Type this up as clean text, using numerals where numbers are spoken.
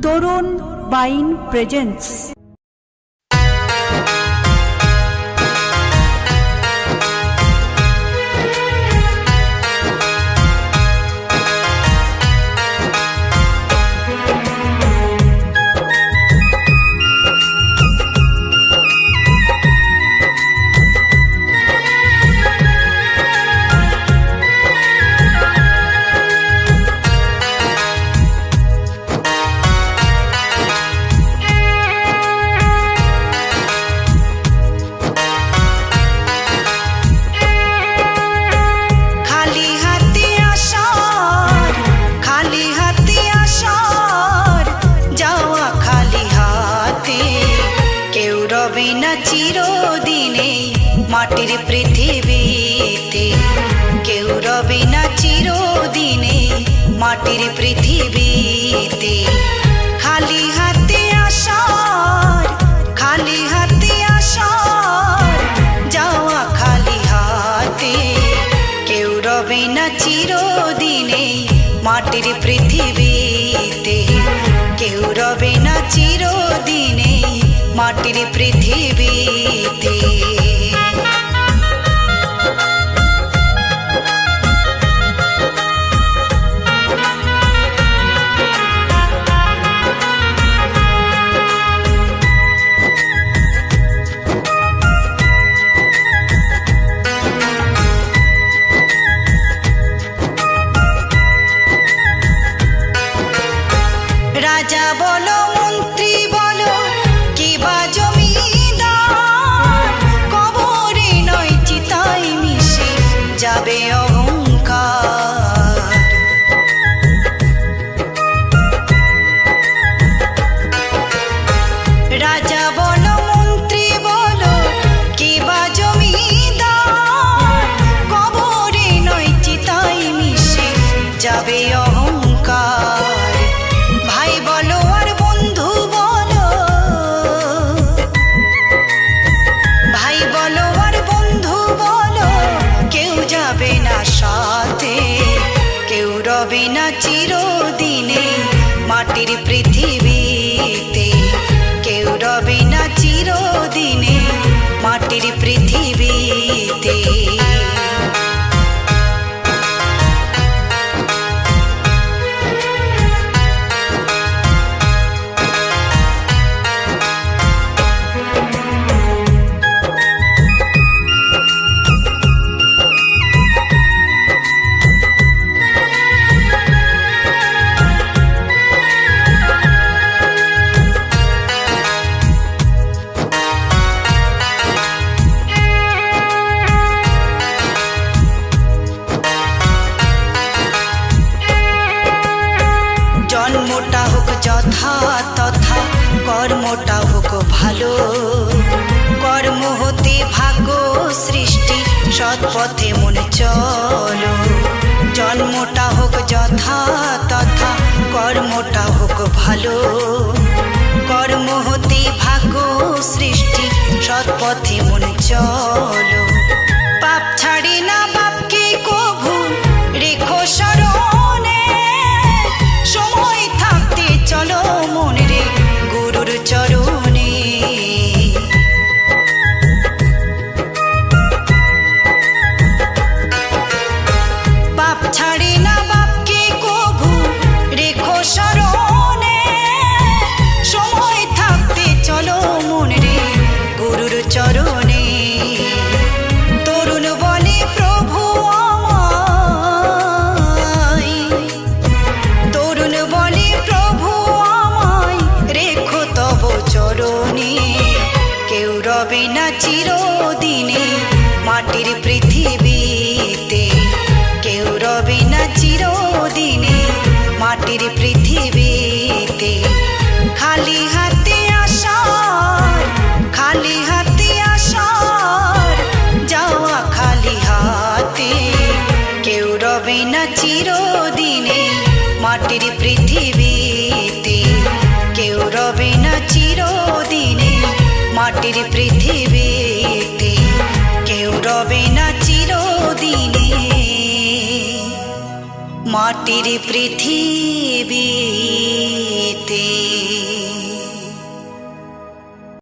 তরুণ বাইন presents. চিরদিনে মাটির পৃথিবীতে কেউ রবে না, চিরদিনে মাটির পৃথিবীতে। খালি হাতে আসার, খালি হাতে আসার, যাওয়া খালি হাতে কেউ রবে না, চিরদিনে মাটির পৃথিবীতে কেউ রবে না, চিরদিনে মাটির পৃথিবীতে। রাজা বলো, মন্ত্রী বলো, কিবা জমিদার, কবরে নয় চিতায় মিশে যাবে অহংকার। রাজা বলো, মন্ত্রী বলো, কিবা জমিদার, কবরে নয় চিতায় মিশে যাবে অহংকার। ভাই বলো আর বন্ধু বলো, ভাই বলো আর বন্ধু বলো, কেউ যাবে না সাথে, কেউ রবে না চিরদিনে মাটির পৃথিবীতে, কেউ রবে না চিরদিনে মাটির পৃথিবীতে। জন্মটা হোক যথা তথা, কর্মটা হোক ভালো, কর্ম হতে ভাগ্য সৃষ্টি, সৎ পথে মনে চলো। জন্মটা হোক যথা তথা, কর্মটা হোক ভালো, কর্ম হতে ভাগ্য সৃষ্টি, সৎ পথে মনে চলো। পাপ ছাড়ি না বাপকে কভু রেখো স্মরণে, সময় থাকতে চলো মন রে গুরুর চরণে। পাপ ছাড়ে না বাপকে কভু রেখো স্মরণে, সময় থাকতে চলো মন রে গুরুর চরণে। তরুণ বলে প্রভু আমায়, তরুণ বলে প্রভু আমায় রেখো তব চরণে, কেউ রবে না চিরদিনে মাটির পৃথিবীতে, কেউ রবে না চিরদিনে মাটির পৃথিবীতে। খালি হাতে আসার, খালি হাতে আসার, যাওয়া খালি হাতে কেউ রবে না চিরদিনে মাটির পৃথিবীতে, কেউ রবে না চিরদিনে মাটির পৃথিবীতে, কেউ রবে না চিরদিনে মাটির পৃথিবীতে।